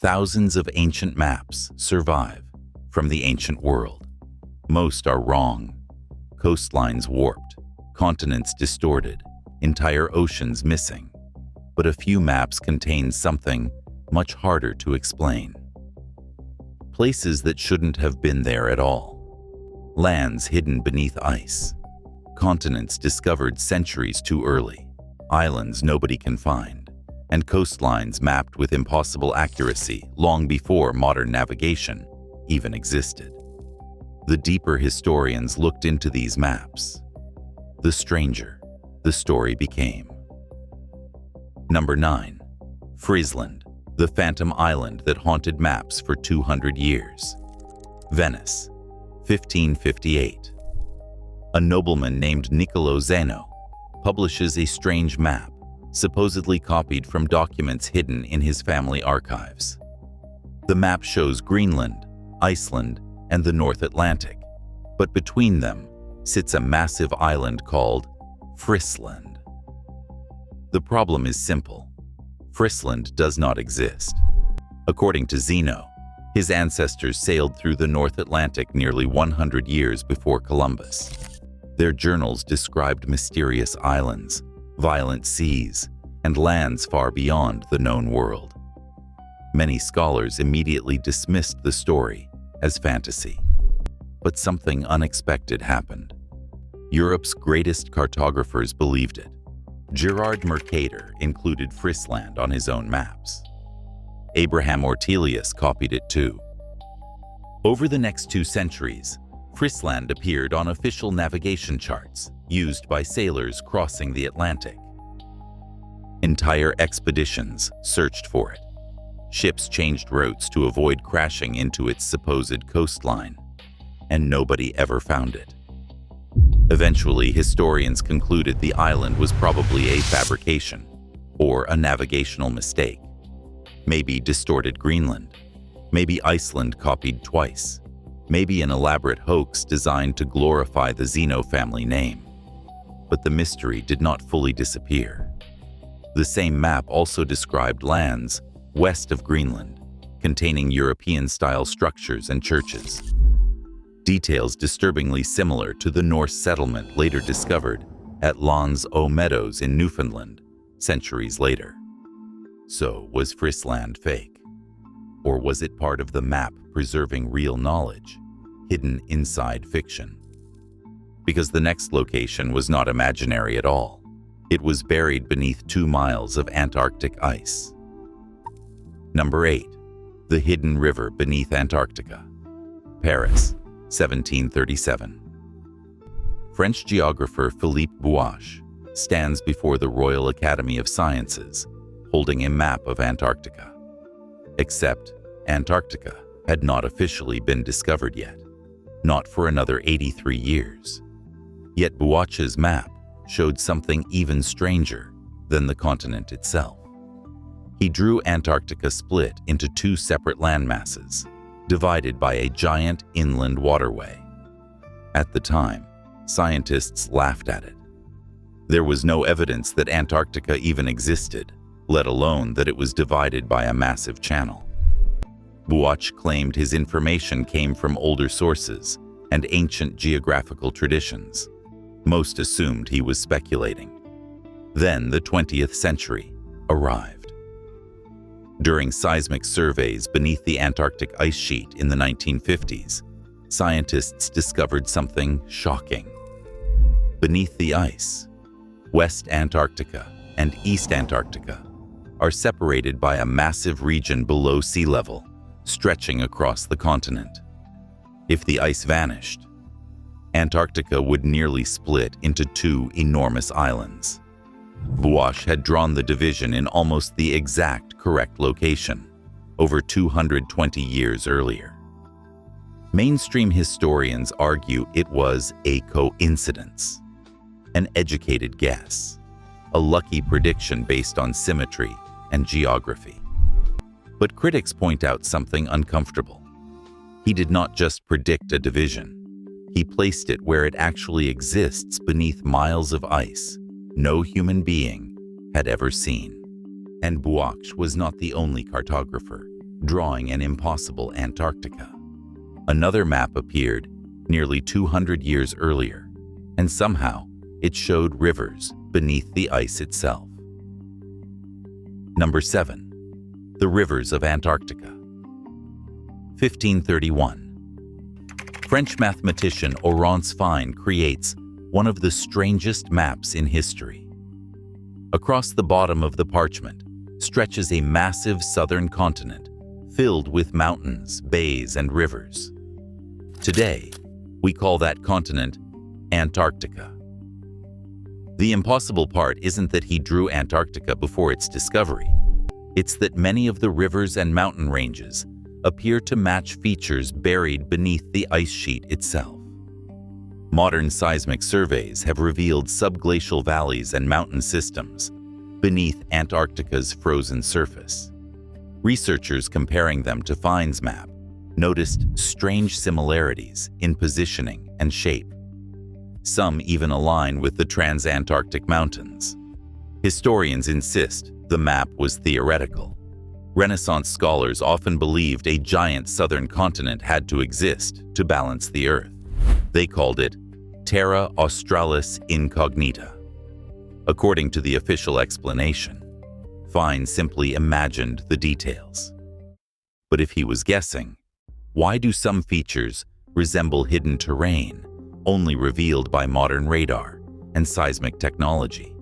Thousands of ancient maps survive from the ancient world. Most are wrong. Coastlines warped, continents distorted, entire oceans missing. But a few maps contain something much harder to explain. Places that shouldn't have been there at all. Lands hidden beneath ice. Continents discovered centuries too early. Islands nobody can find. And coastlines mapped with impossible accuracy long before modern navigation even existed. The deeper historians looked into these maps, the stranger the story became. Number 9. Frisland, the phantom island that haunted maps for 200 years. Venice, 1558. A nobleman named Niccolò Zeno publishes a strange map, supposedly copied from documents hidden in his family archives. The map shows Greenland, Iceland, and the North Atlantic, but between them sits a massive island called Frisland. The problem is simple. Frisland does not exist. According to Zeno, his ancestors sailed through the North Atlantic nearly 100 years before Columbus. Their journals described mysterious islands, violent seas, and lands far beyond the known world. Many scholars immediately dismissed the story as fantasy. But something unexpected happened. Europe's greatest cartographers believed it. Gerard Mercator included Frisland on his own maps. Abraham Ortelius copied it too. Over the next 2 centuries, Frisland appeared on official navigation charts used by sailors crossing the Atlantic. Entire expeditions searched for it. Ships changed routes to avoid crashing into its supposed coastline, and nobody ever found it. Eventually, historians concluded the island was probably a fabrication or a navigational mistake. Maybe distorted Greenland, maybe Iceland copied twice, maybe an elaborate hoax designed to glorify the Zeno family name. But the mystery did not fully disappear. The same map also described lands west of Greenland, containing European-style structures and churches. Details disturbingly similar to the Norse settlement later discovered at Lons O'Meadows Meadows in Newfoundland, centuries later. So, was Frisland fake? Or was it part of the map preserving real knowledge, hidden inside fiction? Because the next location was not imaginary at all. It was buried beneath 2 miles of Antarctic ice. Number 8. The hidden river beneath Antarctica. Paris, 1737. French geographer Philippe Bouache stands before the Royal Academy of Sciences, holding a map of Antarctica. Except Antarctica had not officially been discovered yet, not for another 83 years. Yet Bouache's map showed something even stranger than the continent itself. He drew Antarctica split into 2 separate landmasses, divided by a giant inland waterway. At the time, scientists laughed at it. There was no evidence that Antarctica even existed, let alone that it was divided by a massive channel. Bouache claimed his information came from older sources and ancient geographical traditions. Most assumed he was speculating. Then the 20th century arrived. During seismic surveys beneath the Antarctic ice sheet in the 1950s, scientists discovered something shocking. Beneath the ice, West Antarctica and East Antarctica are separated by a massive region below sea level, stretching across the continent. If the ice vanished, Antarctica would nearly split into 2 enormous islands. Bouache had drawn the division in almost the exact correct location, over 220 years earlier. Mainstream historians argue it was a coincidence, an educated guess, a lucky prediction based on symmetry and geography. But critics point out something uncomfortable. He did not just predict a division. He placed it where it actually exists beneath miles of ice no human being had ever seen. And Bouache was not the only cartographer drawing an impossible Antarctica. Another map appeared nearly 200 years earlier, and somehow it showed rivers beneath the ice itself. Number 7. The Rivers of Antarctica. 1531. French mathematician Laurent Fine creates one of the strangest maps in history. Across the bottom of the parchment stretches a massive southern continent filled with mountains, bays, and rivers. Today, we call that continent Antarctica. The impossible part isn't that he drew Antarctica before its discovery. It's that many of the rivers and mountain ranges appear to match features buried beneath the ice sheet itself. Modern seismic surveys have revealed subglacial valleys and mountain systems beneath Antarctica's frozen surface. Researchers comparing them to Fine's map noticed strange similarities in positioning and shape. Some even align with the Transantarctic Mountains. Historians insist the map was theoretical. Renaissance scholars often believed a giant southern continent had to exist to balance the Earth. They called it Terra Australis Incognita. According to the official explanation, Fine simply imagined the details. But if he was guessing, why do some features resemble hidden terrain only revealed by modern radar and seismic technology?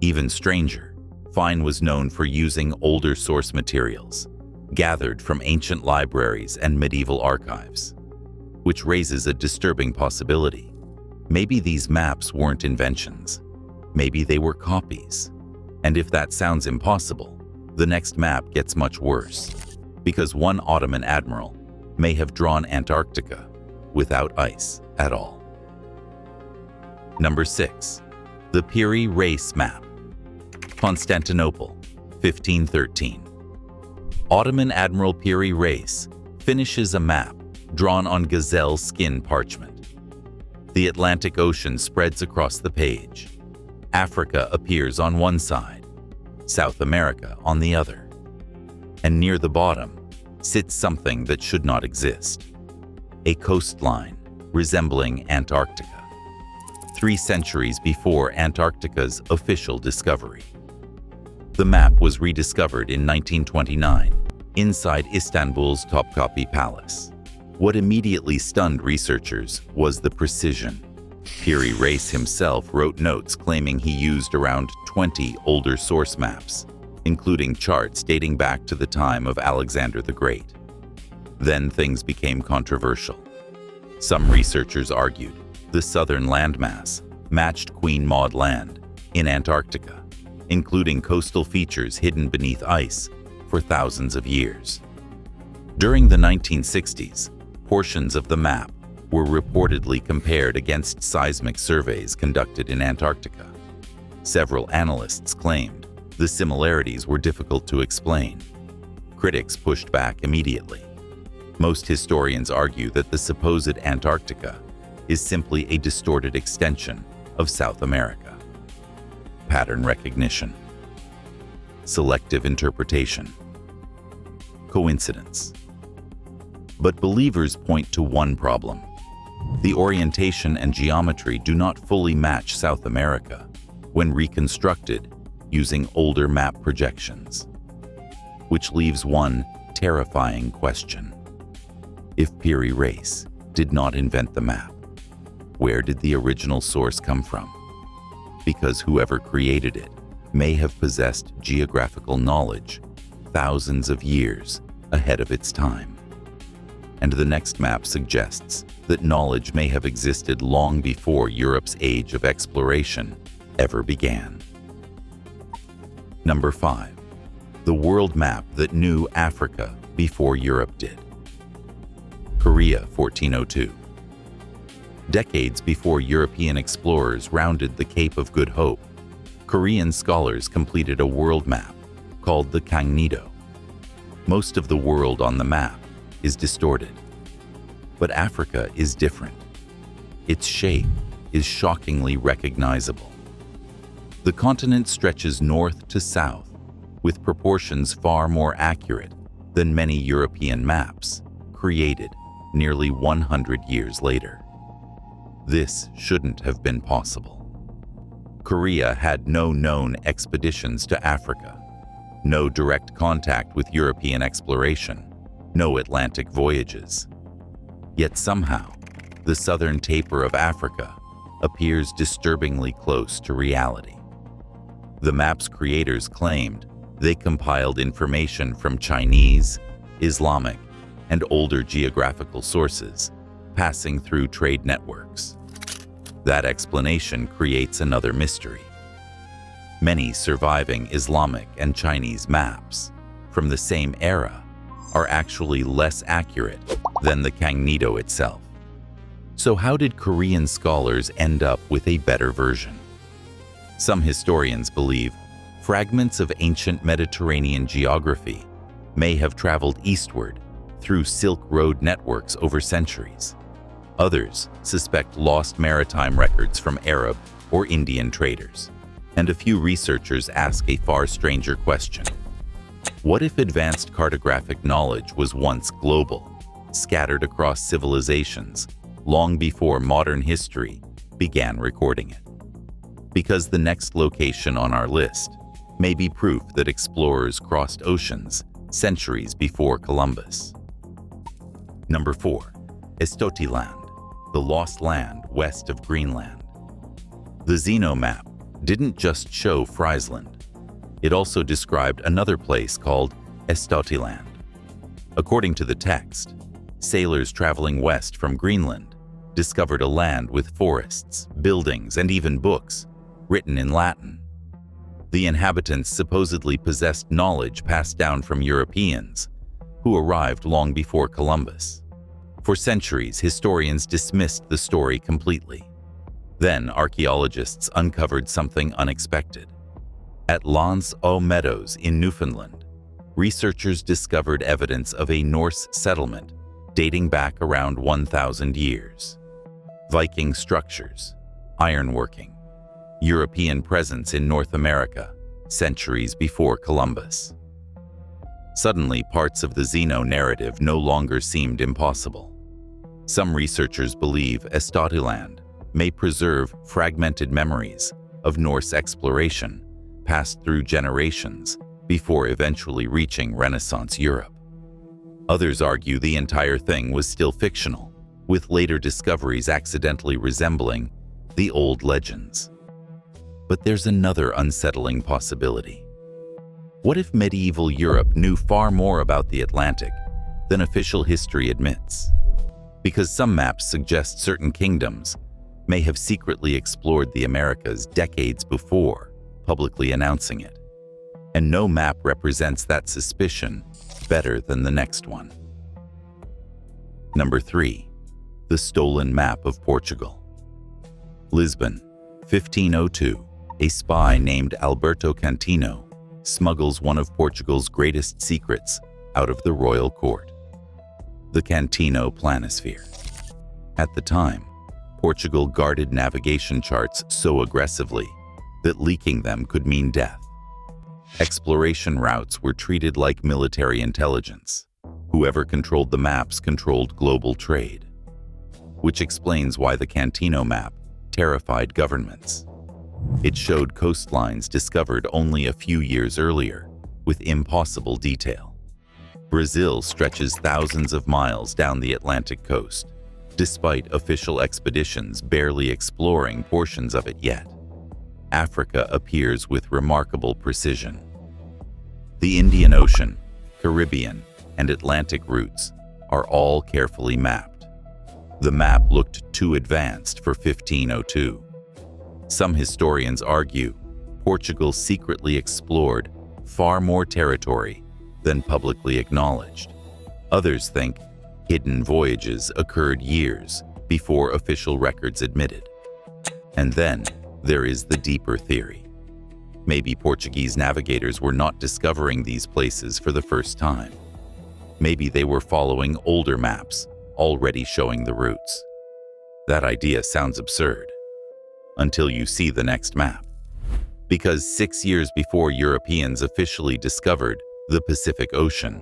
Even stranger, Fine was known for using older source materials, gathered from ancient libraries and medieval archives, which raises a disturbing possibility. Maybe these maps weren't inventions. Maybe they were copies. And if that sounds impossible, the next map gets much worse, because one Ottoman admiral may have drawn Antarctica without ice at all. Number 6. The Piri Reis map. Constantinople, 1513. Ottoman Admiral Piri Reis finishes a map drawn on gazelle skin parchment. The Atlantic Ocean spreads across the page. Africa appears on one side, South America on the other. And near the bottom sits something that should not exist: a coastline resembling Antarctica, 3 centuries before Antarctica's official discovery. The map was rediscovered in 1929 inside Istanbul's Topkapi Palace. What immediately stunned researchers was the precision. Piri Reis himself wrote notes claiming he used around 20 older source maps, including charts dating back to the time of Alexander the Great. Then things became controversial. Some researchers argued the southern landmass matched Queen Maud Land in Antarctica, including coastal features hidden beneath ice for thousands of years. During the 1960s, portions of the map were reportedly compared against seismic surveys conducted in Antarctica. Several analysts claimed the similarities were difficult to explain. Critics pushed back immediately. Most historians argue that the supposed Antarctica is simply a distorted extension of South America. Pattern recognition, selective interpretation, coincidence. But believers point to one problem. The orientation and geometry do not fully match South America when reconstructed using older map projections, which leaves one terrifying question. If Piri Reis did not invent the map, where did the original source come from? Because whoever created it may have possessed geographical knowledge thousands of years ahead of its time. And the next map suggests that knowledge may have existed long before Europe's age of exploration ever began. Number 5. The world map that knew Africa before Europe did. Korea, 1402. Decades before European explorers rounded the Cape of Good Hope, Korean scholars completed a world map called the Kangnido. Most of the world on the map is distorted, but Africa is different. Its shape is shockingly recognizable. The continent stretches north to south, with proportions far more accurate than many European maps created nearly 100 years later. This shouldn't have been possible. Korea had no known expeditions to Africa, no direct contact with European exploration, no Atlantic voyages. Yet somehow, the southern taper of Africa appears disturbingly close to reality. The map's creators claimed they compiled information from Chinese, Islamic, and older geographical sources, passing through trade networks. That explanation creates another mystery. Many surviving Islamic and Chinese maps from the same era are actually less accurate than the Kangnido itself. So how did Korean scholars end up with a better version? Some historians believe fragments of ancient Mediterranean geography may have traveled eastward through Silk Road networks over centuries. Others suspect lost maritime records from Arab or Indian traders. And a few researchers ask a far stranger question. What if advanced cartographic knowledge was once global, scattered across civilizations, long before modern history began recording it? Because the next location on our list may be proof that explorers crossed oceans centuries before Columbus. Number 4. Estotiland, the lost land west of Greenland. The Xeno map didn't just show Frisland. It also described another place called Estotiland. According to the text, sailors traveling west from Greenland discovered a land with forests, buildings, and even books written in Latin. The inhabitants supposedly possessed knowledge passed down from Europeans who arrived long before Columbus. For centuries, historians dismissed the story completely. Then archaeologists uncovered something unexpected. At Lance aux Meadows in Newfoundland, researchers discovered evidence of a Norse settlement dating back around 1,000 years. Viking structures, ironworking, European presence in North America, centuries before Columbus. Suddenly, parts of the Xeno narrative no longer seemed impossible. Some researchers believe Estotiland may preserve fragmented memories of Norse exploration passed through generations before eventually reaching Renaissance Europe. Others argue the entire thing was still fictional, with later discoveries accidentally resembling the old legends. But there's another unsettling possibility. What if medieval Europe knew far more about the Atlantic than official history admits? Because some maps suggest certain kingdoms may have secretly explored the Americas decades before publicly announcing it. And no map represents that suspicion better than the next one. Number 3. The stolen map of Portugal. Lisbon, 1502. A spy named Alberto Cantino smuggles one of Portugal's greatest secrets out of the royal court: the Cantino planisphere. At the time, Portugal guarded navigation charts so aggressively that leaking them could mean death. Exploration routes were treated like military intelligence. Whoever controlled the maps controlled global trade, which explains why the Cantino map terrified governments. It showed coastlines discovered only a few years earlier with impossible detail. Brazil stretches thousands of miles down the Atlantic coast, despite official expeditions barely exploring portions of it yet. Africa appears with remarkable precision. The Indian Ocean, Caribbean, and Atlantic routes are all carefully mapped. The map looked too advanced for 1502. Some historians argue Portugal secretly explored far more territory than publicly acknowledged. Others think hidden voyages occurred years before official records admitted. And then there is the deeper theory. Maybe Portuguese navigators were not discovering these places for the first time. Maybe they were following older maps already showing the routes. That idea sounds absurd until you see the next map. Because 6 years before Europeans officially discovered the Pacific Ocean,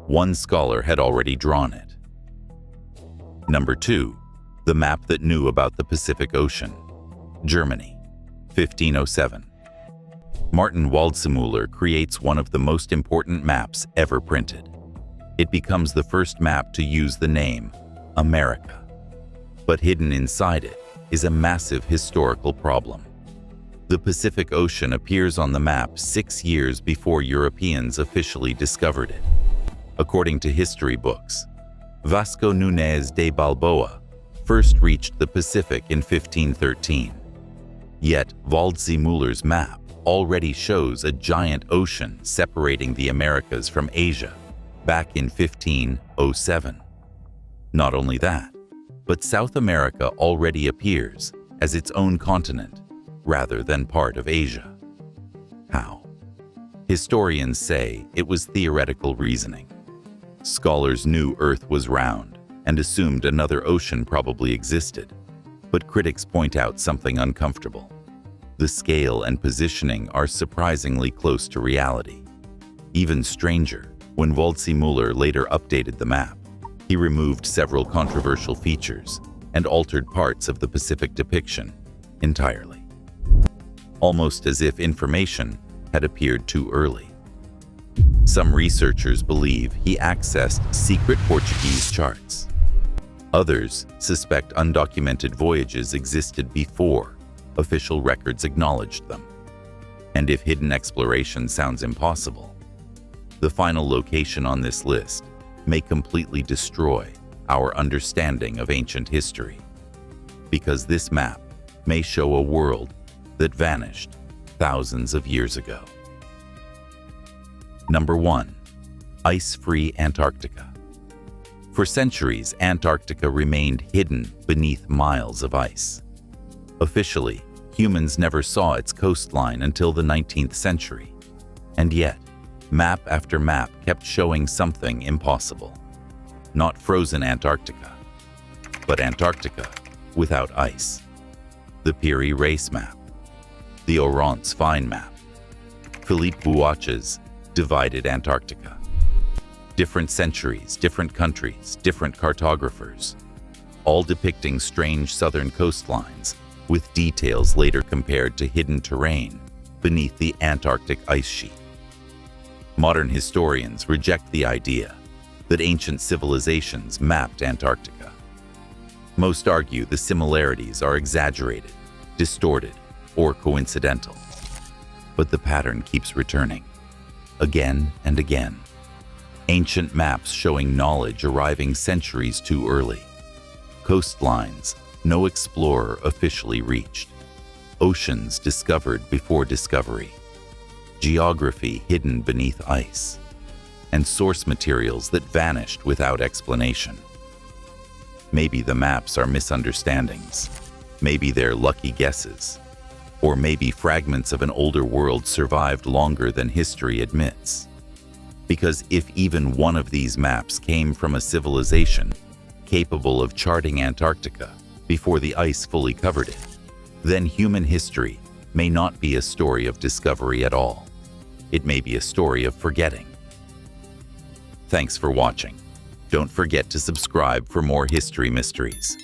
One scholar had already drawn it. Number 2. The map that knew about the Pacific Ocean. Germany, 1507. Martin Waldseemüller creates one of the most important maps ever printed. It becomes the first map to use the name America. But hidden inside it is a massive historical problem. The Pacific Ocean appears on the map 6 years before Europeans officially discovered it. According to history books, Vasco Nunes de Balboa first reached the Pacific in 1513. Yet Waldseemüller's map already shows a giant ocean separating the Americas from Asia back in 1507. Not only that, but South America already appears as its own continent rather than part of Asia. How? Historians say it was theoretical reasoning. Scholars knew Earth was round and assumed another ocean probably existed, but critics point out something uncomfortable. The scale and positioning are surprisingly close to reality. Even stranger, when Waldseemüller later updated the map, he removed several controversial features and altered parts of the Pacific depiction entirely. Almost as if information had appeared too early. Some researchers believe he accessed secret Portuguese charts. Others suspect undocumented voyages existed before official records acknowledged them. And if hidden exploration sounds impossible, the final location on this list may completely destroy our understanding of ancient history, because this map may show a world that vanished thousands of years ago. Number 1. Ice-free Antarctica. For centuries, Antarctica remained hidden beneath miles of ice. Officially, humans never saw its coastline until the 19th century, and yet, map after map kept showing something impossible. Not frozen Antarctica, but Antarctica without ice. The Piri Reis map, the Oronce Fine map, Philippe Bouache's divided Antarctica. Different centuries, different countries, different cartographers, all depicting strange southern coastlines with details later compared to hidden terrain beneath the Antarctic ice sheet. Modern historians reject the idea that ancient civilizations mapped Antarctica. Most argue the similarities are exaggerated, distorted, or coincidental. But the pattern keeps returning, again and again. Ancient maps showing knowledge arriving centuries too early. Coastlines no explorer officially reached. Oceans discovered before discovery. Geography hidden beneath ice. And source materials that vanished without explanation. Maybe the maps are misunderstandings. Maybe they're lucky guesses. Or maybe fragments of an older world survived longer than history admits. Because if even one of these maps came from a civilization capable of charting Antarctica before the ice fully covered it, then human history may not be a story of discovery at all. It may be a story of forgetting. Thanks for watching. Don't forget to subscribe for more history mysteries.